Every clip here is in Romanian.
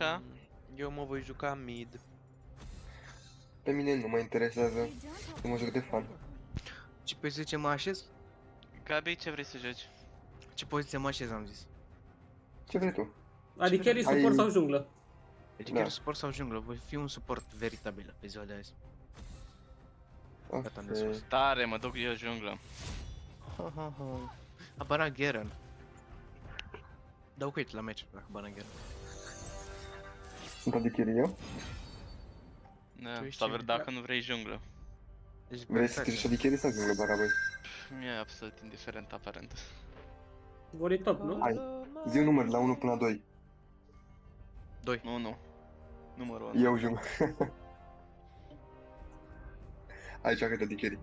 Așa. Eu mă voi juca mid. Pe mine nu mă interesează. Eu mă joc de fan. Ce poziție mă așez? Gabi, ce vrei să joci? Ce poziție mă așez, am zis. Ce vrei tu? Adică carry, suport sau junglă? Deci Da. chiar suport sau junglă, voi fi un suport veritabil pe ziua de azi. Gata, am de spus. Tare, mă duc eu junglă. Ha, ha, ha. A banat Garen. Dau quit la meci dacă banat Garen. Sunt adichiri eu? Da, Tu ești sau cine? dacă nu vrei junglă. Deci, Vrei să treci adichiri sau junglă, Baraboi? Mi-e absolut indiferent aparent. Vor top, nu? Hai, zi un număr la 1 până la 2. 2. Nu. Numărul ăla. Eu junglă. Hai, joacă-te adichiri.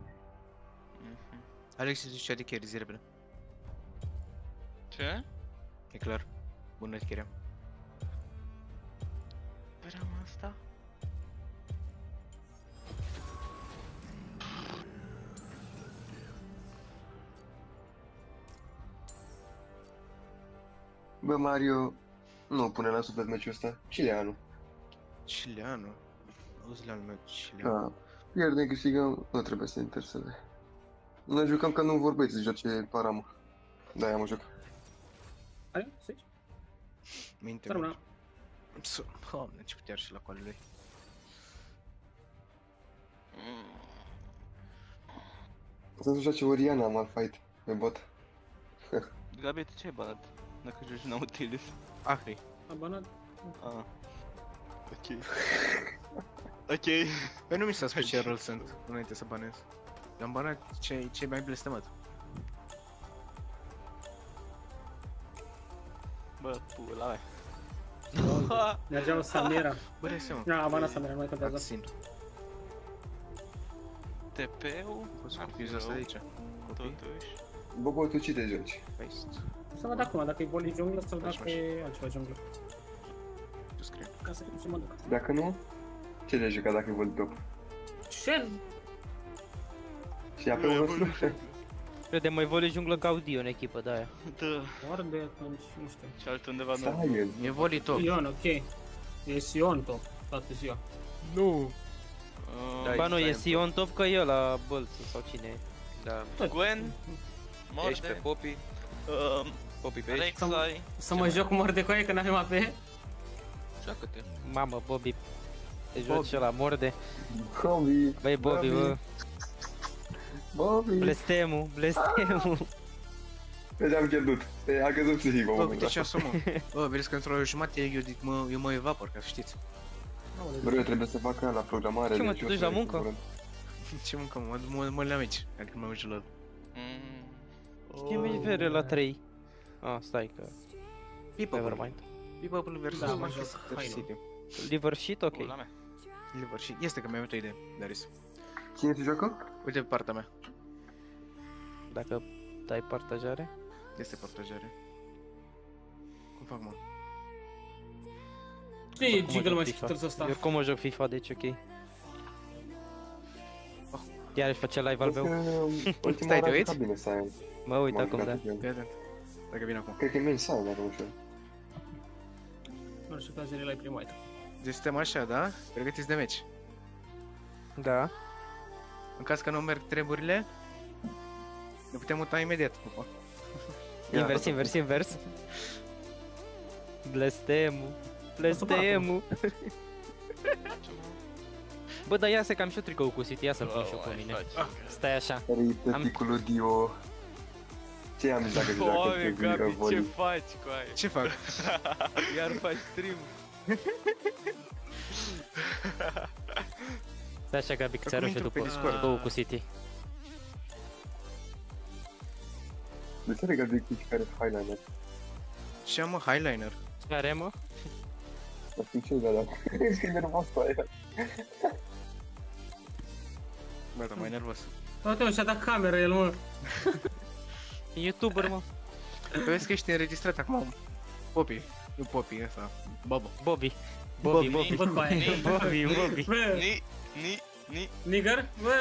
Alex zice de carry, zi repede. Ce? E clar. Bună chiria. Vreau asta? Bă, Mario, nu pune la suflet meciul ăsta. Cileanu. Cileanu. Auzi la meu, Cileanu. Da. Pierdem, câștigăm, nu trebuie să intereseze. Noi jucăm că nu vorbeți să joace Paramă. Da, mă joc. Hai, să zici. Minte. Termina. Doamne, ce putea și la coale lui. Să nu joace Oriana, Malphite, pe bot. Gabi, tu ce ai banat? Dacă joci Nautilus. Ahri. A banat. Ah. Ok. Ok. Păi nu mi s-a spus ce rol sunt înainte să banez. Am banat cei mai blestemat. Bă, pula mea. Mergeau Samira. Bă, dai seama. Da, a banat Samira, nu mai contează. Vaccin. TP-ul? Poți să confuz asta de aici. Copii. Totuși. Bobo, tu ce te joci? Paste. Să văd acum, dacă e voli junglă sau dacă e altceva junglă. Tu scrie. Ca să mă duc. Dacă nu, ce le juca dacă văd top? Shen! Și apelul nostru? Crede, mai vole junglă Gaudio în echipă de aia. Da. Ori de atunci, nu știu. Și altundeva nu. Stai, E voli top. Ion, ok. E Sion top, toată ziua. Nu. Da, Ba nu, e Sion top că e la Bălță sau cine e. Da. Gwen. Ești pe Morde. Poppy. Poppy pe aici. Rek'Sai. Să mă joc cu Mordecai că n-avem AP? Joacă-te. Mamă, Bobby. Te joci și la morde. Bobby! Băi, Bobby, bă. Bobby! Blestemu, blestemu. Deci am pierdut. A căzut psihic, Bă, omul uite ăsta. ce asumă. Bă, vreți că într-o jumătate eu mă evapor, ca să știți. Bă, eu trebuie să fac la programare. Ce, mă, deci te eu duci să la le muncă? cumpăr. Ce mâncăm? Mă le-am aici. Adică mă uit la... Ce mergi vere la 3? Ah, stai că... People. Nevermind. People versus Da, mă Manchester joc. Hai, City. Liver shit, ok. Pula mea. Liver și este că mi-am avut o idee, Darius. Cine se joacă? Uite pe partea mea. Dacă dai partajare. Este partajare. Cum fac, mă? Ce e Oricum jiggle o mai joc FIFA. scris ăsta? Eu oricum o joc FIFA, deci ok. Iar își face live al meu. Ultima Stai, te oară a uiți? jucat bine Sion. Mă uit M-am acum, jucat da. cu el. Fii atent. Dacă vine acum. Cred că e main Sion, dacă nu știu. Nu știu că azi la prima dată. Deci suntem așa, da? Pregătiți de meci. Da. În caz că nu merg treburile, ne putem muta imediat. Invers, invers, invers. Blestemu. Blestemu. Bă, dar ia să cam și eu tricou cu City, ia să-l pun și eu pe mine. Stai așa. Ripeticul Dio. Ce am zis dacă se joacă Oameni, pe Gabi, ce volley? faci cu aia? Ce fac? Iar faci stream. Stai așa, Gabi, că ți-arăt și intru pe după Discord. tricou cu City. De ce regăsi de care highliner? Ce am, mă, highliner? Ce are, mă? Dar știu ce de-alea. Ești nervos cu aia. Bă, dar mai nervos. Uite-mă, și-a dat camera el, mă. E YouTuber, mă. Că vezi că ești înregistrat acum. Poppy. Nu Poppy, ăsta. Bobo. Bobby. Bobby, Bobby, Bobby. văd cu aia. Bobby, Bobby. Bă, Ni. nigger, bă.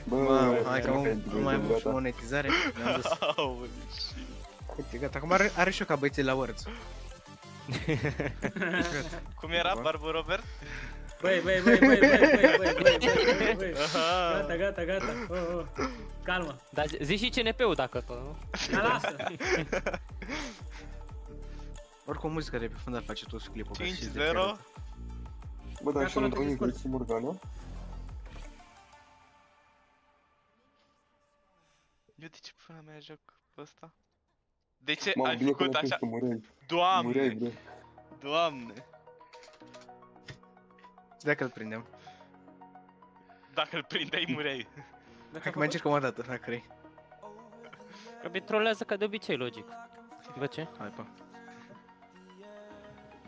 Mamă, hai că pentru nu mai am gata. și monetizare. Mi-am dus. Aoleu, shit. Uite, gata, acum are și eu ca băieții la Words. Cum era, Barbu Robert? Băi. Gata. Oh. Calmă. Dar zici și CNP-ul dacă tot, nu? Da, lasă. Oricum muzica de pe fundal face tot clipul. 5-0. Bă, dar și Acolo nu trebuie dau scurs. cu Morgana? Eu de ce până mea joc pe ăsta? De ce Mamă, ai bine că făcut n-ai așa? că mureai. Doamne! Mureai, bro. Doamne! Dacă îl prindem. Dacă îl prindeai, mureai. Hai că mai încercăm o dată, dacă vrei. Că trolează ca de obicei, logic. Bă, ce? Hai, pa.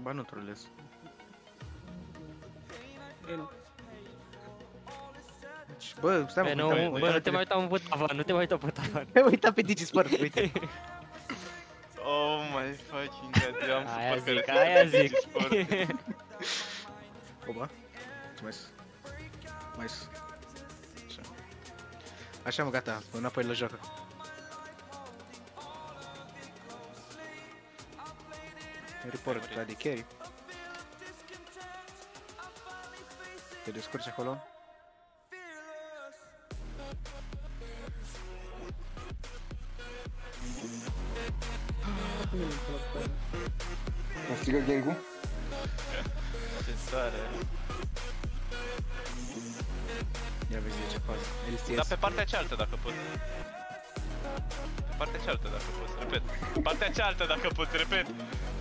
Ba nu trolez. Deci, bă, stai Bă, mă, nu, bă, nu te mai uita pe tavan, nu te mai uita pe tavan. Hai uita pe DigiSport, uite. Oh my fucking god, eu am Aia super zic, căre- aia zic. Oba. Mulțumesc. Mai sus. Așa. Așa mă, gata, înapoi la joacă. Report la de carry. Te descurci acolo? A strigat gang-ul? Ce soare. Ia vezi ce fază. Dar LCS. pe partea cealaltă dacă pot. Pe partea cealaltă dacă pot, repet. Partea cealaltă dacă pot, repet.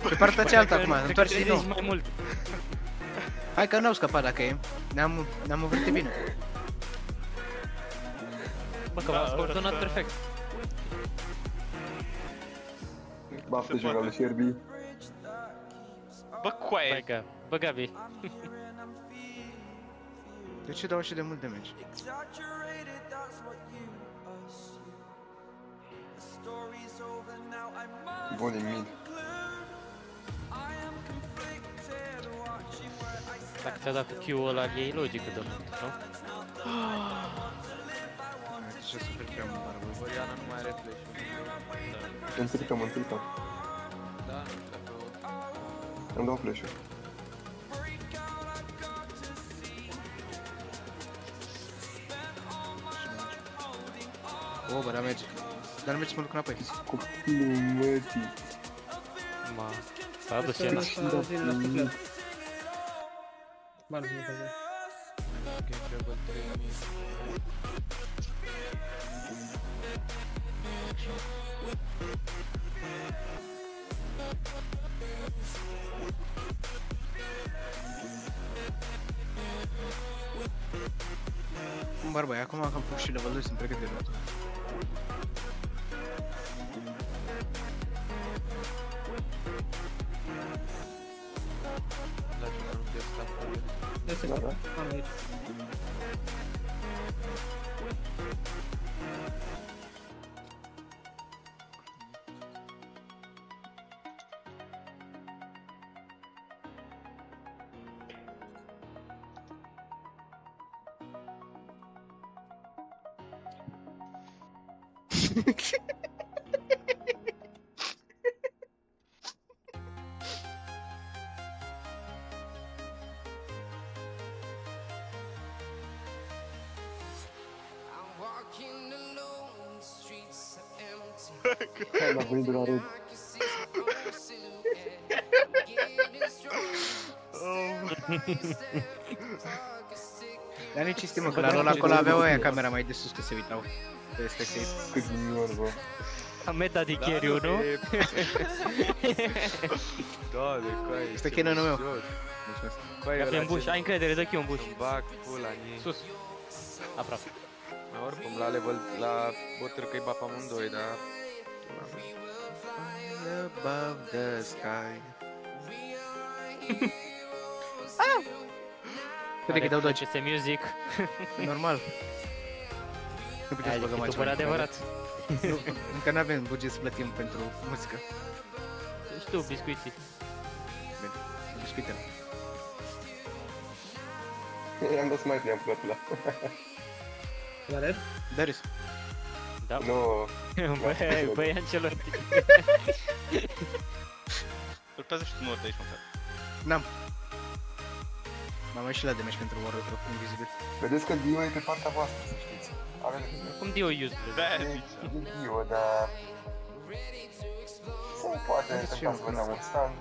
Pe partea cealaltă acum, Cred că întoarce din nou. zici mai mult. Hai că n-au scăpat dacă e. Ne-am învârtit bine. Bă, că v-ați coordonat perfect. Baftă joca lui Sherby. Bă, coaie. Bă, Gabi. De ce dau așa de mult damage? Bun, e mid. Dacă ți-a dat cu Q-ul ăla, e logic că dă mult, nu? Ce să prea mult, barbă. Oriana nu mai are flash-ul. Înțelicam. Da, nu știu dacă o... Îmi dau flash-ul. O, bă, dar merge. Dar merge să mă duc înapoi. Copilul mătii. Ma. S-a dus el. Bani, nu fac. Ok, treabă 3000. Barbă, acum am făcut și level 2, sunt pregătit de luat. La ce nu te sta pe Este Da, da. am aici. Hai, l-a venit de la red. Dar nici stimă, că la rola acolo aveau aia camera mai de sus că se uitau. Peste safe. Cât minion, bă. Am meta de carry-ul, nu? Da, de coaie. Este canonul meu. Mulțumesc. Gabi în bush, ai încredere, dă Q în bush. Bag pula în ei. Sus. Aproape. Oricum, la level, la botăr că-i bap amândoi, dar... Above the sky. Cred că dau dodge. Ce music. Normal. Nu putem să Aia băgăm e mai super adevărat. Încă n-avem buget să plătim pentru muzică. Știu, biscuiții. Bine, biscuitele. I-am dat să mai priam plătula. La red? Darius. Da. Nu, Băi, Ancelotti. Urpează și tu nu ori de aici, măcar. N-am. M-am ieșit la damage pentru ori invizibil. Vedeți că Dio e pe partea voastră, să știți. Avem Cum Dio useless? Da, e zice. Dio, dar... Se poate întâmpla să vă dau un stand,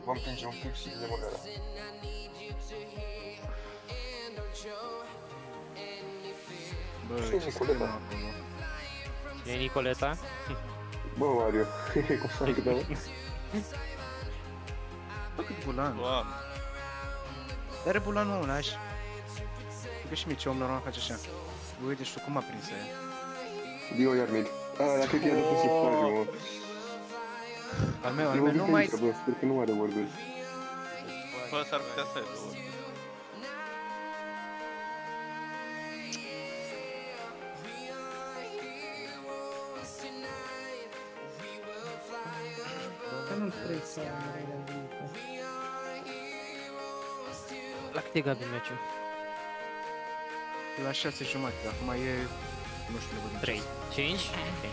vă împinge un pic și de măgără. Bă, Și ce să Nicoleta. facem acolo? E Nicoleta? Bă, Mario, cum s-a întâmplat? Bă, cât bulan. Doamne. Dar are bulanul ăla, lași. Cred că și mie ce om normal face așa. Bă, uite și tu cum a prins aia. Dio iar mid. Dacă e de puțin plajă, mă. Al meu nu mai... Bă, sper că nu are vorbit. Bă, s-ar putea să aibă ori. Că nu trebuie să am realitate. La cât e Gabi meciul? La 6 jumate, dar acum e... Nu știu, nebun. 3. 5? Ok.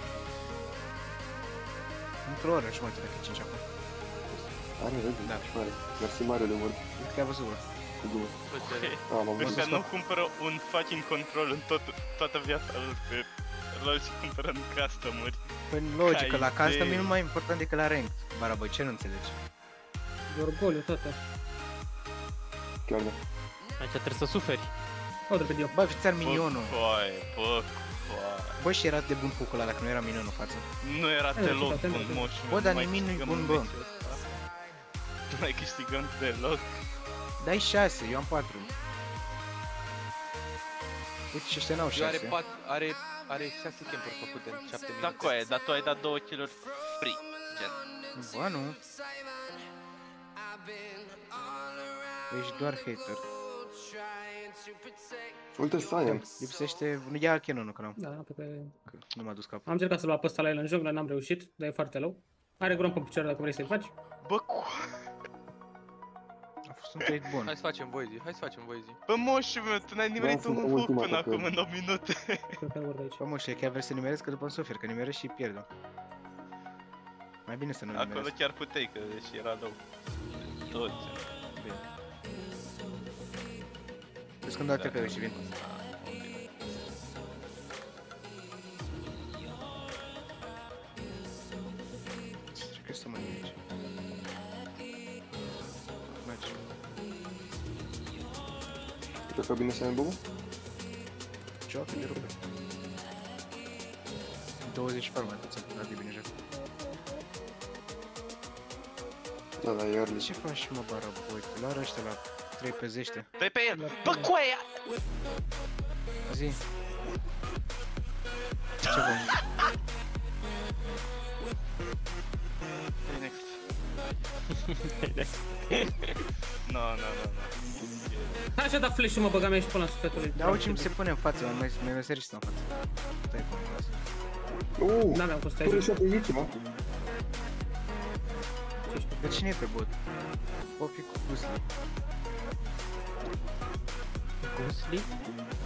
Într-o oră jumate, dacă e 5 acum. Are râd, Da. mare. Mersi mare de mult. Uite că ai văzut, bă. Cu glumă. Am Deci văzut. că nu cumpără un fucking control în toată viața lui pe LoL și cumpără în custom-uri. Păi logic, că la Ca custom idee. e mult mai important decât la ranked. Bara, băi, ce nu înțelegi? Orgoliu, toată. Chiar da. Aici trebuie să suferi. O, de pe Dio. Bă, fiți-ar minionul. Bă, coaie. Bă, și era de bun focul ăla dacă nu era minionul în față. Nu era Hai, deloc uite, bun, uite. moș. Bă, dar nimic nu-i bun, bă. Nu mai câștigăm deloc. Dai 6, eu am 4. Uite și ăștia n-au Eu are 6. are 6 campuri făcute în 7 minute. Da, coaie, dar tu ai dat 2 kill-uri free. Gen. Bă, nu. Ești doar hater. Uite, Saiyan. Lipsește... Nu ia canonul, că n-am. Da, pe care... Că nu m-a dus capul. Am încercat să-l luau pe ăsta la el în junglă, n-am reușit, dar e foarte low. Are grom pe picioare dacă vrei să-i faci. Bă, A fost un trade bun. Hai să facem voizi, hai să facem voizi. bă, moșul meu, tu n-ai nimerit sunt un hook ultima până atacă. acum în 8 minute. Cred că vor de aici. Bă, mă, și chiar vrei să nimerezi că după suferi, că nimerezi și pierdem. Mai bine să nu Acolo nimerezi. chiar puteai, că și era low. Tot. Bine. Vezi când dau TP-ul și vin. Cred că să mă aici. Mergi. Cred că bine Saiyan, Bobo? Joacă de rupe. 20 farme atâția, dar de bine joc. Da, da, e early. Ce faci mă, bara, boi? Că la ăștia la 3 pe 10. Dă-i pe el! Bă, coaie! Zi. Ce bun. Hey, next. No. Hai și-a dat flash-ul, mă, băga mea și până la sufletul lui. Dar uite ce mi se pune în față, mai meseri și stau în față. Stai cu mine asta. N-aveam cum să stai Până aici. și pe aici, mă. Dar cine e pe bot? Popi cu Gusli. Gusli?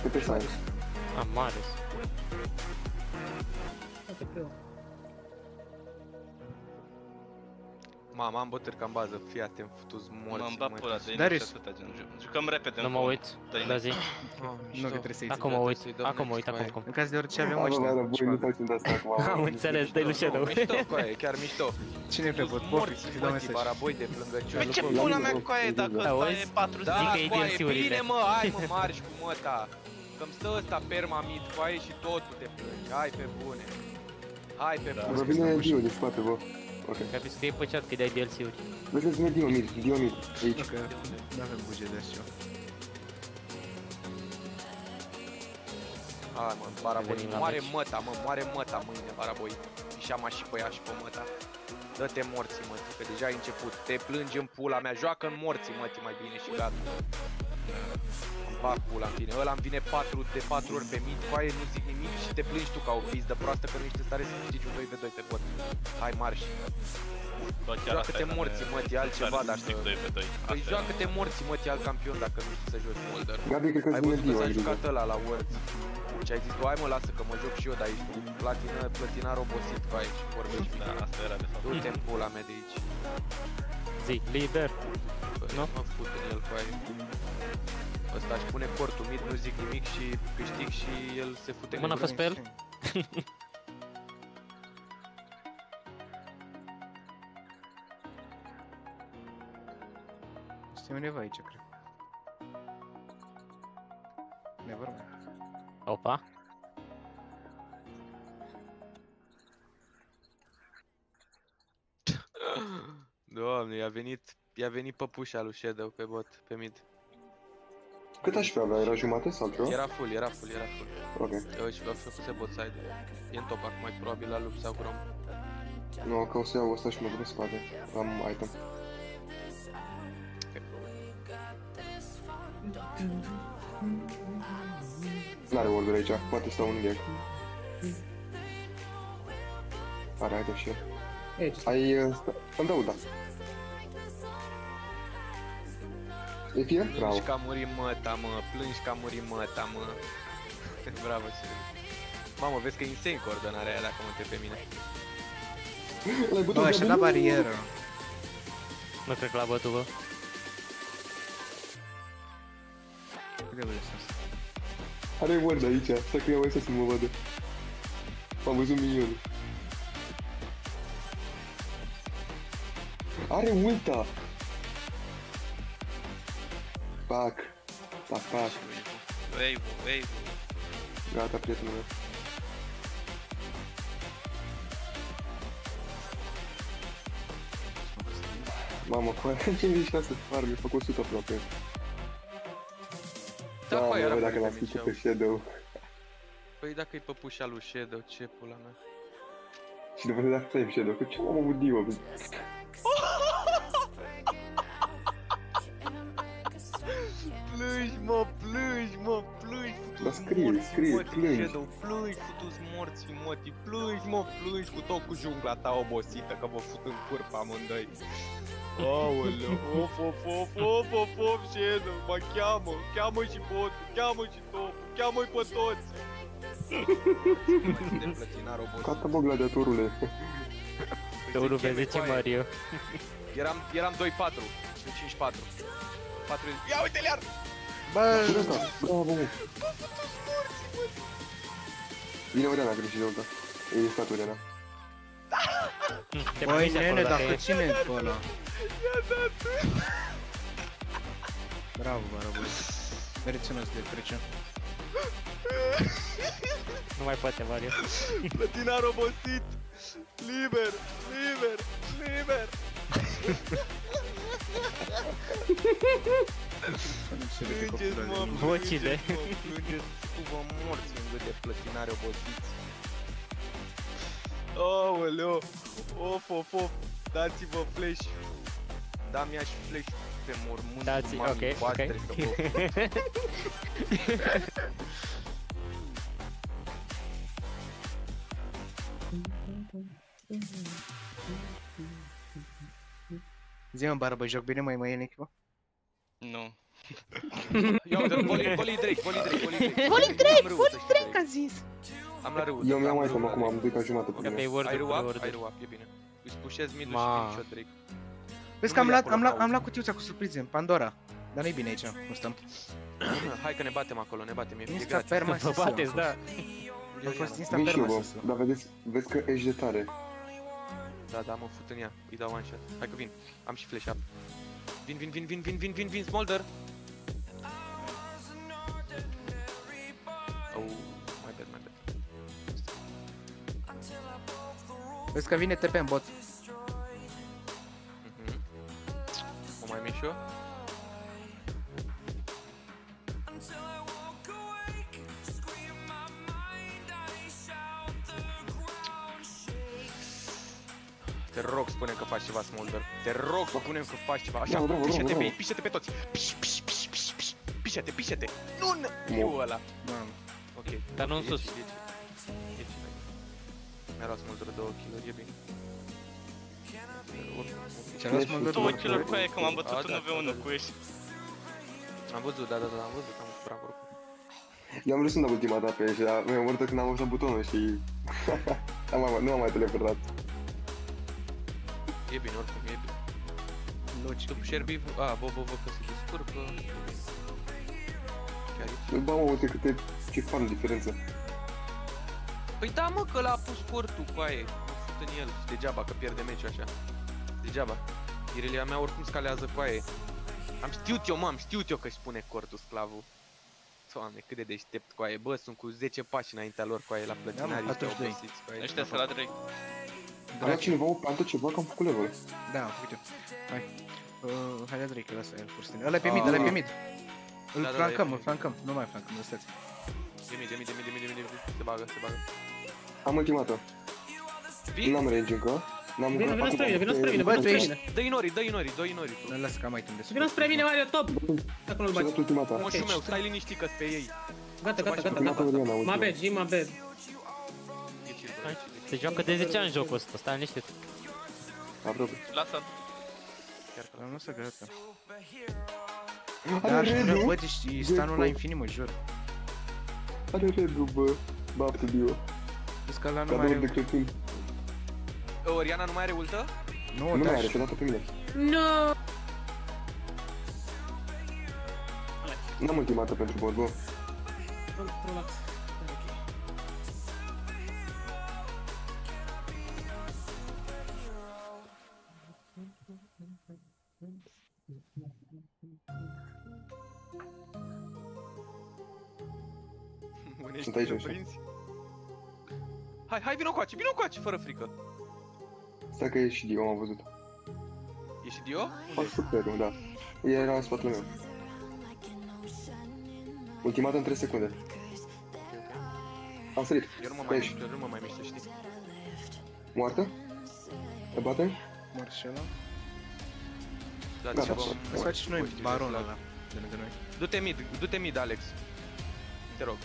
E pe Saiyan. Amares. Uite, pe eu. Mama, am bătări ca în bază, fii atent, futu-ți morți. M-am dat pula de Darius. și atâta, gen. Jucăm repede. Nu mă uit. Da, zi. Nu că trebuie să-i Acum mă uit. Acum mă uit, acum. În caz de orice avem Bă, ăștia. bă, voi nu facem de asta acum. Am înțeles, dai lui Shadow. Mișto, coaie, chiar mișto. Cine e pe bot? Popi, Morți, să-i dau mătii, mesaj. baraboi de plângăciuni. Pe ce pula mea, coaie, dacă ăsta Auzi? e 4 Da, Zic că e coaie, DLC-urile. bine mă, hai mă, marși cu măta. Că-mi stă ăsta permamit, coaie, și totul te plângi. Hai pe bune. Hai pe Vă bune. vine Dio din spate, bă. Ok. Capi că e păcat că dai DLC-uri. Vezi, vine Dio mid, aici. Nu că nu avem buget de așa. Hai mă, baraboi, Venim la moare meci. măta, mă, moare măta mâine, baraboi. Și am și pe ea și pe măta. Dă-te morții, mătii, că deja ai început. Te plângi în pula mea, joacă în morții, mătii, mai bine și gata. Îmi bag pula în tine. Ăla îmi vine 4 ori pe mid, coaie, nu zic nimic și te plângi tu ca o pizdă proastă că nu ești în stare să câștigi un 2v2 pe bot. Hai, marș. Bă, chiar asta Joacă-te e, dar morții, ne- mătii, altceva care să dacă... câștig 2v2. Păi joacă-te morții, mătii, alt campion dacă nu știi să joci Molder. Gabi, cred că Ai vine văzut că Dio, s-a ai grijă. jucat ăla la Worlds. Și ai zis, tu, hai mă, lasă că mă joc și eu de aici, tu plătinar obosit cu aici, vorbești. Da, asta era de fapt. Du-te în pula mea de aici. Zi, lider. Nu? Mă fut în el cu aia. Ăsta își pune cortul mid, nu zic nimic și câștig și el se fute. Mâna pe el? Este undeva aici, cred. Never mind. Opa. Doamne, i-a venit păpușa lui Shadow pe bot, pe mid. Cât aș avea? Era jumate sau ceva? Era full, era full. Ok. Eu și v-a făcut bot side. E în top acum, mai probabil la lup sau grom. Nu, că o să iau ăsta și mă duc în spate. Am item. N-are ward aici, poate stau un gag. Are item și el. E, ce Ai... îmi dau, da. E fie? Bravo. Plângi că a murit măta, mă, plângi că a murit măta, mă. Bravo, Shadow. Mamă, vezi că e insane coordonarea aia dacă mă întreb pe mine. L-ai bătut, Bă, și-a dat barieră. Nu cred că l-a bătut, bă. Cât de vrei să Are ward aici, stai că iau ăsta să nu mă vadă. Am văzut minionul. Are ulta! Pac! Pac, pac. Wave. Gata, prietenul meu. Mamă, cu aia 56 farm, mi-a făcut 100 aproape. Da, mă, era bă, dacă pe l-am mine, scris pe Shadow. Păi dacă e păpușa lui Shadow, ce pula mea? Și după ce dacă stai Shadow, că ce m-am avut Dio? Plângi, Dar scrie, plângi. Shadow, plângi, futu-ți morții, mătii, plângi cu tot cu jungla ta obosită, că vă fut în curpă amândoi. Aoleu, of, Shadow, mă cheamă și botul, cheamă și topul, cheamă-i pe toți! De plătinar obosit. Gata, bă, gladiatorule. Te urmă pe 10 Mario. Eram 2-4, și 5-4. 4. Ia uite-l iar! Bă! Bravo, mă. Vine Oriana, greșit de ulta. E stat Oriana. Te Băi, primești nene, acolo dacă dacă e. ține pe ăla. Bravo, băi. Meriți-o-ți de trece. Nu mai poate Mario. Plătinar obosit! Liber! Plângeți, mă, Vocile. plângeți cu vă morți în gât de plătinare obosiți. Aoleu, of, dați-vă flash. Da, mi-aș flash pe mormânt. Dați, ok. Zi-mă, Barbă, joc bine, mai e în echipă? Nu. Ia uite, Voli Drake, a zis! Am la râu. Eu mi-am item acum, am 2 ca jumătate pe Că pe mine. word Ai pe râu up, word. e bine. Îi spușez mid-ul Ma. și vin și-o Drake. Vezi că Nu ia acolo, am luat cutiuța cu surprize în Pandora. Dar nu-i bine aici, nu stăm. Hai că ne batem acolo, e Insta gratis. perma Vă bateți, da. Am fost insta Vin și eu, perma bă, sus. dar vezi că ești de tare. Da, mă fut în ea, îi dau one shot. Hai că vin, am și flash up. Vin, Smolder! Oh, my bad. Vezi că vine TP în bot. O mai mișc eu? Te rog, spune că faci ceva, Smolder. Te rog, spune că faci ceva. Așa, Bravo, pișe-te bravo. pe ei, pișe-te pe toți. Pișe-te. Nu, fiu ăla. Ok. Dar nu în sus. Mi-a luat Smolder 2 kill-uri, e bine. Ce-a luat Smolder 2 2 kill-uri cu aia că m-am bătut Da, în da, 1v1 da. cu ești. Am văzut, da, am văzut, am bravo. Eu am vrut să-mi dau ultima dată pe ești, dar mi-am murit când am văzut butonul și... nu am mai teleportat. E bine, oricum, e bine. Logic. După șerbi, bă, că se descurcă. Chiar e. Bă, mă, uite ce fan diferență. Păi da, mă, că l-a pus cortul cu aia. Nu fut în el. Și degeaba, că pierde meciul așa. Degeaba. Irelia mea oricum scalează cu aia. Am știut eu că-și spune cortul sclavul. Doamne, cât de deștept cu aia. Bă, sunt cu 10 pași înaintea lor cu aia la plătinari. Da, ăștia atunci doi. obosiți cu aia. Ăștia sunt la Drake. A luat cineva o pantă ceva că am făcut level. Da, uite. Hai. Hai, Drake, ăsta e Furstin. Ăla e pe mid, ăla e pe mid. Îl Da, da, flancăm, e pe îl flancăm. Nu mai flancăm, lăsați. De mii. Se bagă. Am ultimată. Vii? N-am range încă. N-am Vino încă spre mine, vino spre mine, Bă, vino tu spre ești- mine. Dă inori. Mă las că am item de Vino spre mine, Mario, top! Dacă nu-l Și-a dat bagi. ultimata. Moșul meu, stai liniștit că-s pe ei. Gata. Ultimata Oriana, My ultima. bad, G, my bad. Se joacă de 10 ani jocul ăsta, stai liniștit. Aproape. Lasă. Dar nu se gata. Are Dar și redu. bă, deci stanul la infinit, mă jur. Are redu, bă. Baftă Dio. Vezi că ăla nu mai Cadouri de are... Crăciun. Oriana nu mai are ultă? Nu, Nu da, mai are, și-a dat-o pe mine. No! N-am ultimată pentru bot, bă. Relax. Sunt aici, așa. Hai, vino coace, fără frică. Stai că e și Dio, am văzut. E și Dio? Fac superul, da. Era în spatele meu. Ultimată în 3 secunde. Am sărit. Eu nu mă mai mișc, știi? Moartă? Te bate? mor și ăla. Da, Gata. ceva. Să faci și noi baronul ăla de lângă noi. Du-te mid, Alex. Te rog.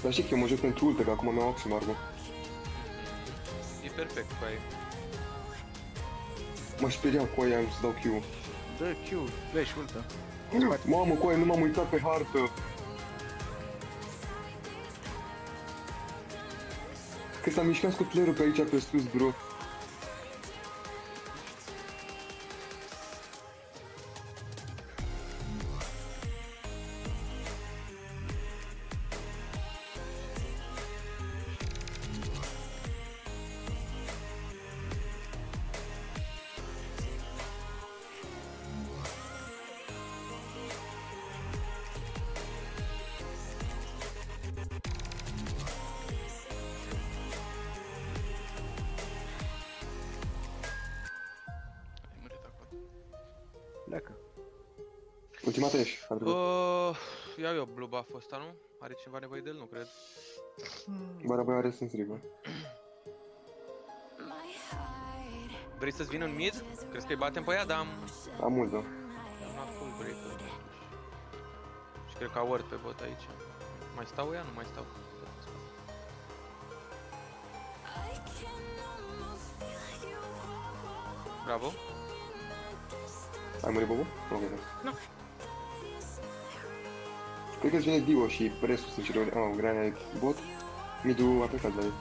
Dar știi că eu mă joc pentru ultă, că acum mi-au Oxymark. E perfect cu aia. Mă speriam cu aia să dau Q. Dă Q, flash, ultă. Mamă, cu aia nu m-am uitat pe hartă. Că s-a mișcat scutlerul pe aici, pe sus, bro. Ai murit acolo. Pleacă. Ultimata ieși, ar trebui. Iau eu blue buff ăsta, nu? Are cineva nevoie de el? Nu cred. Barabai are sens river. Vrei să-ți vin în mid? Crezi că-i batem pe ea? Dar Am mult, da. am luat full break. Și cred că a ward pe bot aici. Mai stau ea? Nu mai stau. Bravo. Ai murit, Bobo? Ok, da. Nu. Cred că-ți vine Dio și restul sunt cele... Granite bot. Midu a plecat de la el.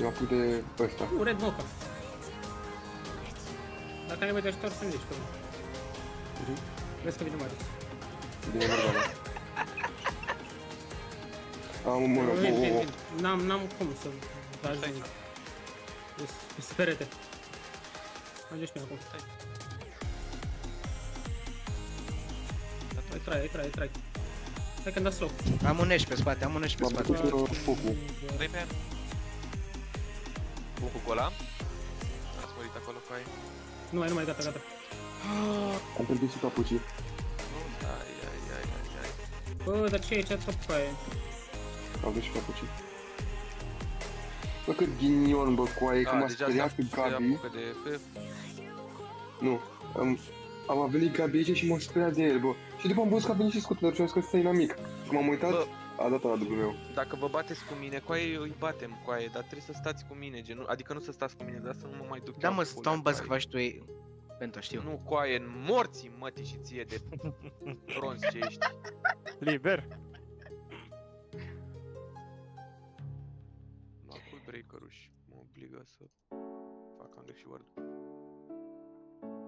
Eu am făcut de ăsta. Red Mocha. Dacă ai nevoie de ajutor, să-mi zici, că vezi că vine Marius. Bine, Morgana. Am mână, Vin. N-am cum să ajung. Sunt perete. Ajungi până acum. Ai trai. Hai că îmi da slow. Am un neș pe spate, am un neș pe M-am spate. bătut pe focul. Dă-i pe ea. Bun cu gola. Ați murit acolo cu aia. Nu mai, gata. Am pierdut și capucii. Ai. Bă, dar ce e aici top pe aia? Am dus și capucii. Bă, cât ghinion, bă, cu aia, că m-a speriat pe Gabi. de FF. Nu. Am venit Gabi aici și m-a speriat de el, bă. Și după am văzut că a venit și scutler și am zis că ăsta e inamic. Când m-am uitat, Bă. a dat la dublu meu. Dacă vă bateți cu mine, cu aia îi batem cu aia, dar trebuie să stați cu mine, gen, adică nu să stați cu mine, dar să nu mă mai duc. Da, eu mă, cu stau în pula bază cu că aia. faci tu ei. Pentru știu. Nu coaie, în morții mătii și ție de bronz ce ești. Liber. La cui breaker-ul și mă obligă să fac under și word.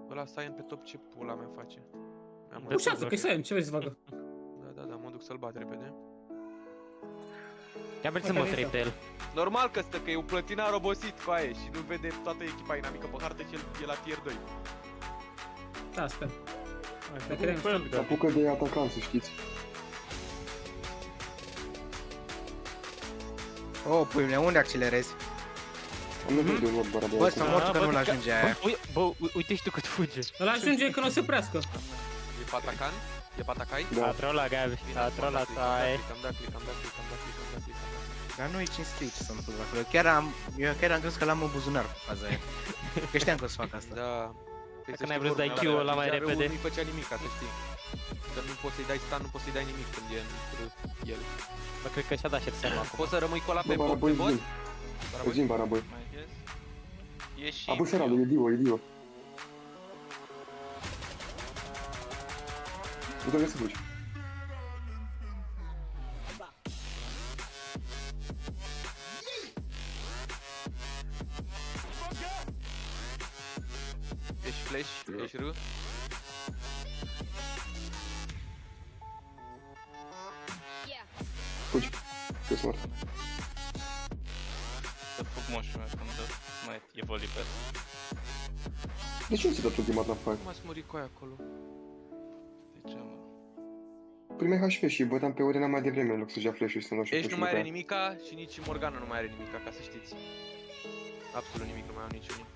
Ăla Sion pe top, ce pula mea face? Ușează, că-i Sion, ce vrei să facă? Da, mă duc să-l bat repede. Ia mergi să mă trei pe el. Normal că stă, că e un plătinar obosit cu aia și nu vede toată echipa inamică pe hartă și el e la tier 2. Da, sper. Apucă de atacant, să știți. Oh, puiule, unde accelerezi? Am nevoie de un word Baraboy. Bă, s-a mort că nu-l ajunge aia. Bă, uite și tu cât fuge. Îl ajunge când o să oprească. E patacan? E patacai? Da. A trolat Gabi, a trolat ai. Clicam da. Dar nu e cinstit ce s-a întâmplat acolo. Eu chiar am crezut că l-am în buzunar cu faza aia. Că știam că o să fac asta. Da. Dacă n-ai vrut să dai Q-ul ăla mai repede. Nu-i făcea nimic, ca să știi. Că nu poți să-i dai stun, nu poți să-i dai nimic când e în el. Bă, cred că și-a dat și seama acum. Poți să rămâi cu ăla Bă, pe Baraboy, bot? zi. Zi-mi Baraboy. Mai ies. E și... A pus Herald, e Dio. Nu trebuie să fugi. Ești flash, ești R. Fugi. Că-s mort. Să fug moșul meu când mai e voliper. De ce nu ți-ai dat ultimat la fight? Cum ați murit cu aia acolo? De ce, mă? Primeai HP și băteam pe Oriana mai devreme în loc să-și ia flash-ul și să-mi dau și Ești nu flash-ul mai pe are aia. nimica și nici Morgana nu mai are nimica, ca să știți. Absolut nimic nu mai au niciunii.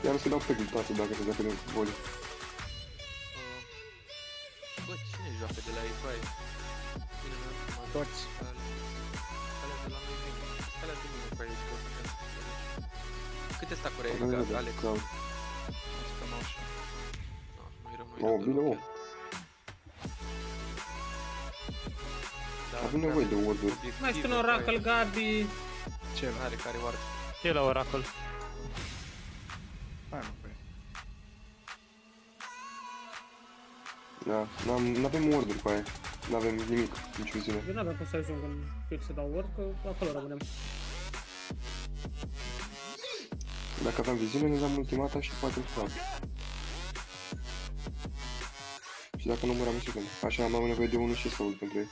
Iar o să dau pe glutate dacă se dacă de voli. Bă, cine joacă de la ei, băi? Toți. Alea de la noi vin. Alea de mine, băi, câte stacuri ai, Alex? Cloud. Asta nu așa. Nu-i rău, Oh, bine, mă. Avem nevoie de word-uri. Mai spune Oracle, Gabi. Ce la? Are care ward. Ce la Oracle? Hai, nu, păi. Da, n-avem word-uri cu aia. N-avem nimic, nici viziune. Eu n-aveam cum să ajung în clip să dau word, că acolo rămânem. Dacă aveam viziune, ne dam ultimata și poate îl Și dacă nu muream în secundă. Așa am nevoie de 1 și să ult pentru ei.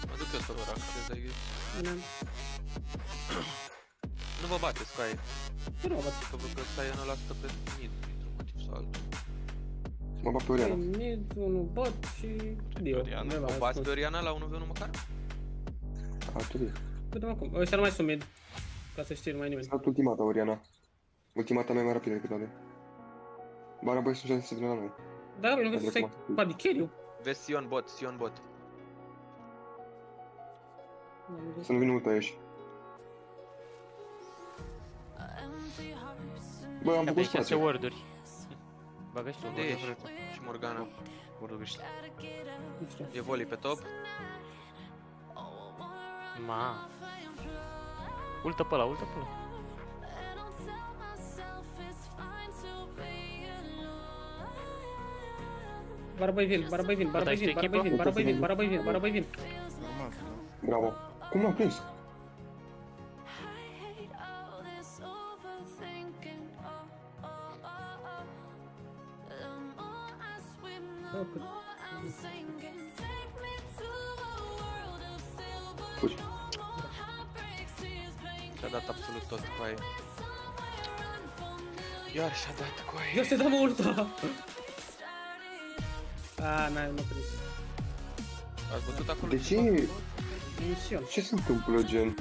Mă duc eu să vă rac, crezi, I guess. Nu vă bateți cu aia. Ce nu mă bat? Că văd că Sion ăla stă pe mid, dintr-un motiv sau altul. Mă bat pe Oriana. Mid, unul bot și Dio. Oriana. Undeva O bați ascuns. pe Oriana la 1v1 măcar? Atât. Vedem acum. Ăștia nu mai sunt mid. Ca să știi, nu mai nimeni. S-a dat ultimata, Oriana. Ultimata mea mai rapidă decât toate. Baraboy sunt 6 secunde la noi. Da, Gabi, nu vrei să stai Padiceriu? Vezi Sion bot. Să nu vină ulta ieși. Bă, am făcut Aveai 6 spațiu. word-uri. Bagă și tu Unde word-uri. ești? Și Morgana. Word-uri greșit. Nu știu. E volley pe top. Ma. Ultă pe ăla, ultă pe ăla. Barabai vin. Normal, că nu. Bravo. Cum l-am prins? Fugi. Și-a dat absolut tot cu aia. Iar și-a dat cu aia. Eu să-i dau ulta! N-ai, nu prins. Ați văzut acolo? De ce? Mision. Ce se întâmplă, gen?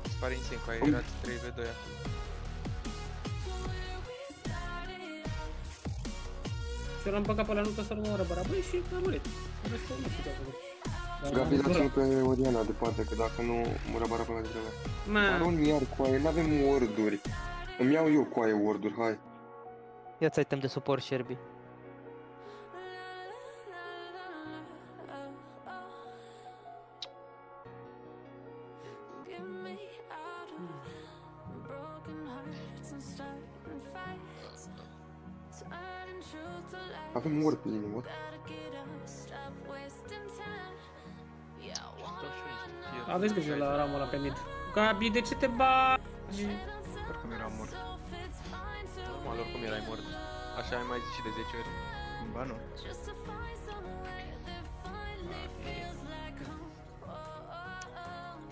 Îți pare insane cu aia, erați 3v2 acolo. Și eu l-am băgat pe la nută să nu mă oră Barabai și a murit. Restul nu știu de acolo. Gabi, dați-mi pe Oriana departe, că dacă nu, mură bara până devreme. Ma, Baron iar coaie, n-avem ward-uri. Îmi iau eu coaie ward-uri, hai. Ia-ți item de suport, Sherby. Avem ward pe linie, what? aveți grijă la ramul ăla pe mid. Gabi, de ce te bagi? Oricum era mort. Normal, oricum erai mort. Așa ai mai zis și de 10 ori. Ba nu.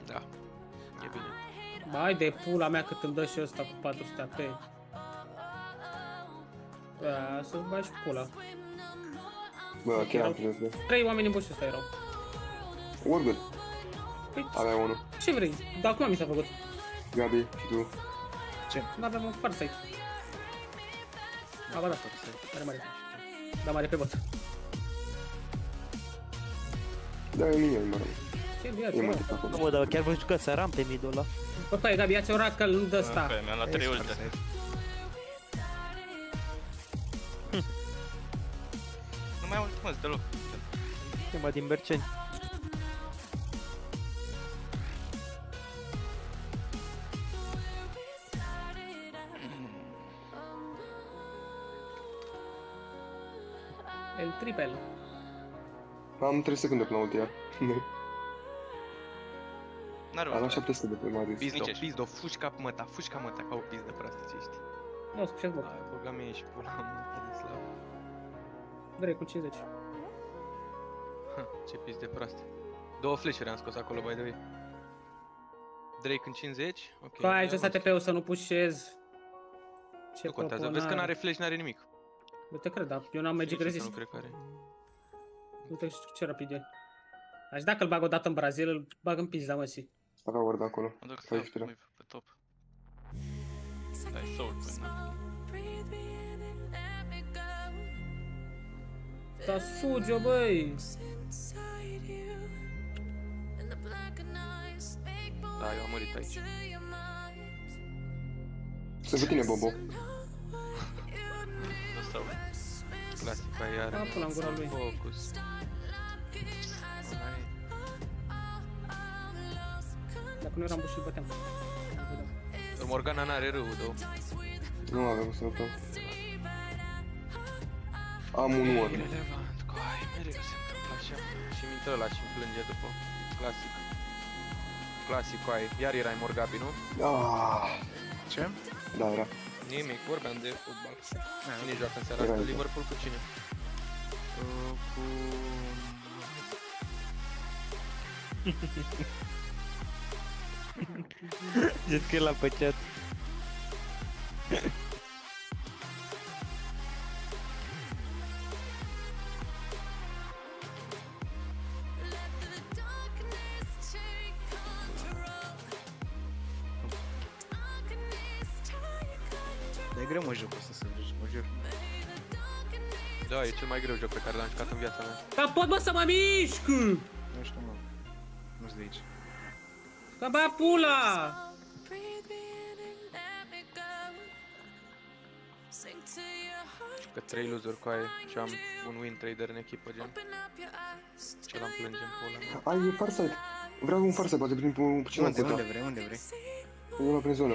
Da. E bine. Bai de pula mea cât îmi dă și ăsta cu 400 AP. Da, să-ți bagi pula. Bă, chiar am trebuie. 3 oameni în bușul ăsta erau. Ward-uri. Păi, Avea unul. ce vrei? Dar acum mi s-a făcut. Gabi, și tu. N-aveam un farsight. A, ba da, are mare. Da, mare pe bot. Da, e mine, mă rog. Ce viață, E mai mă? de acolo. Mă, dar chiar vă jucați Aram pe midul ăla. Bă, păi, Gabi, ia-ți Oracle, nu dă ăsta. Ok, mi-am luat 3 ulte. Nu mai am ultimăți deloc. Chema din Berceni. El triple. Am 3 secunde până la ultia. N-are Am luat ulti. 700 de pe Marius. Pizdo, Nici pizdo, fugi măta, ca o pizdă proastă ce ești. Nu, scușesc bot. Hai, băga mie și pula mea de slab. Vrei cu 50. Ce pizde proastă. 2 flash-uri am scos acolo, by the way. Drake în 50, ok. Că ai ia jos văd. ATP-ul să nu pușez. Ce Nu contează, vezi că n-are flash, n-are nimic. Nu te cred, dar eu n-am magic Sincer, resist. Nu cred că are. Uite ce rapid e. Aș dacă îl bag o dată în Brazil, îl bag în pizda, mă, si. Avea ward acolo. Mă duc să Stai iau știrea. move pe top. Stai, soul până. Da, fugi-o, băi! Da, eu am murit aici. Să pe tine, Bobo. Nu stau. Clasica iar. Da, până în gura lui. Focus. Hai. Dacă nu eram buș, îl băteam. Morgana n-are râu, două. Nu avem să luptăm. Am un ward. Irelevant, coi, mereu se întâmplă așa. Și mi intră ăla și îmi plânge după. Clasic. Clasic, coi. Iar erai Morgabi, nu? Ah, Ce? da, era. Nimic, vorbeam de fotbal. Ah, Cine joacă în seara Era asta? aici. Liverpool cu cine? Cu... Ce scrie la pe chat? E greu mă jocul ăsta să joci, mă jur. Da, e cel mai greu joc pe care l-am jucat în viața mea. Dar pot, mă, să mă mișc! Nu știu, mă. Nu-s de aici. Că bea pula! Că 3 losuri cu aia și am un win trader în echipă, gen. Ce l-am plânge în pula mea. Ai, e farsight. Vreau un farsight, poate prin cineva Unde, putea. unde vrei, unde vrei? Eu prin zonă.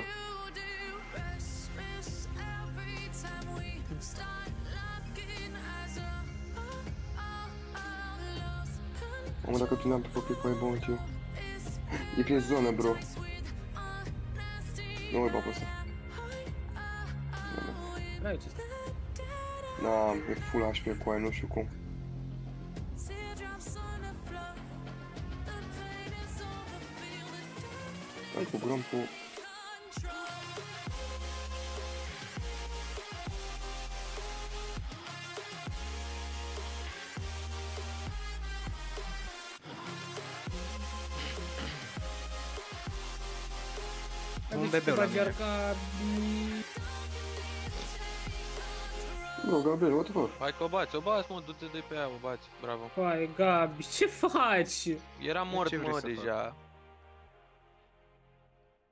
Mamă, dacă tu n-am pe copii cu ai bun, tio. E prin zonă, bro. Nu mai papă ăsta. Vreau aici ăsta. Da, e full HP cu aia, nu știu cum. Hai cu grumpul. Un bebeu la mine. Gabi. Bro, Gabriel, what the fuck? Hai că o bați, mă, du-te de pe aia, o bați, bravo. Hai, Gabi, ce faci? Era mort, ce vrei mă, să deja.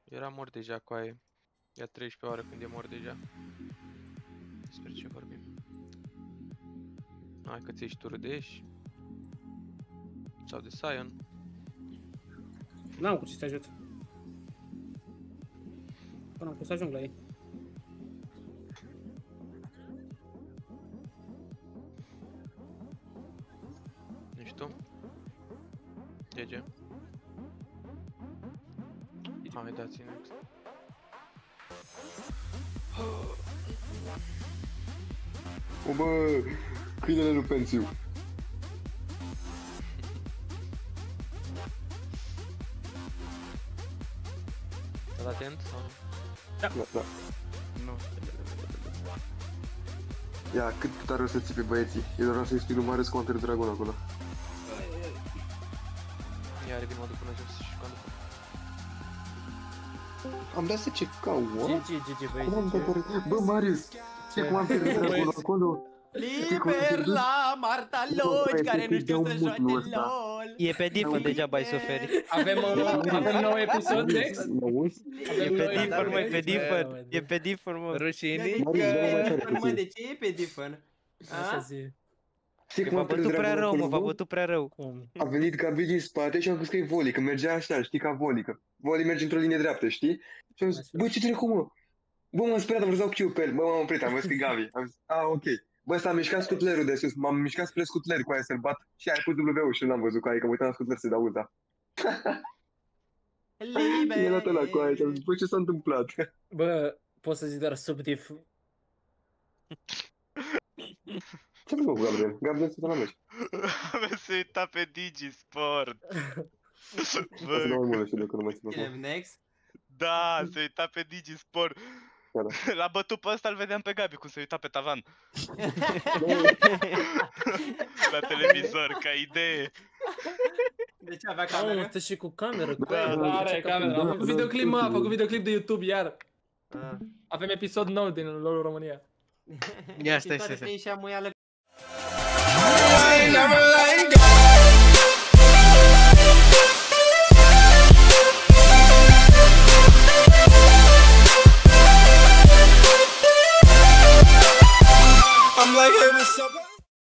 Era mort deja, coaie. Ia 13 ore când e mort deja. Despre ce vorbim? Hai că ți ești tu râdești. Sau de Sion. N-am cu ce să te ajut. Până am cum să ajung la ei. Nici tu? GG. Hai, dați next. O, bă, câinele lui Pensiu. Stai atent sau nu? Da. Nu. Ia, cât tare o să țipe băieții. Eu doar să explic numai răs Counter Dragon acolo. Ia, revin mă duc până jos și conduc. Am dat să ce cau, o? GG, Cum am dat băi, doar... Bă, Marius, ce cum am pierdut acolo? liber la Marta Logi, care nu știu să joace LOL. E pe diffă, degeaba ai suferi. Avem nou episod next? E pe diffă, mă, e pe diffă. E pe diffă, mă. Rușinică. Mă, de ce e pe diffă? Așa zi. Știi cum V-a am pierdut bătut prea rău, acolo, mă, v-a bă? bătut prea rău. A venit Gabi din spate și am crezut că e Voli, că mergea așa, știi, ca Voli, că Voli merge într-o linie dreaptă, știi? Și am zis, bă, ce trecu, mă? Bă, m-am speriat, am vrut să dau Q pe el, bă, m-am oprit, am văzut că e Gabi. Am zis, ok. Bă, s-a mișcat scutlerul de sus, m-am mișcat spre scutler cu aia să-l bat și ai pus W-ul și nu l-am văzut cu aia, că mă uitam la scutler să dau ulta. Liber. E la ăla cu aia și am zis, bă, ce s-a întâmplat? Bă, pot să zic doar subdiv. Ce vreau cu Gabriel? Gabriel se la meci. Am să uita pe Digisport. O să dau mai mult și dacă nu mai țin acum. Next. Da, se uita pe Digisport. Da. L-a bătut pe ăsta, îl vedeam pe Gabi cum se uita pe tavan. La televizor, ca idee. De ce avea Mă, cameră? stă și cu cameră. Are cameră. Am făcut videoclip, mă, am făcut videoclip de YouTube iar. Ah. Avem episod nou din LOL România. Ia, Și stai, toate stai. trei și amuială. I never like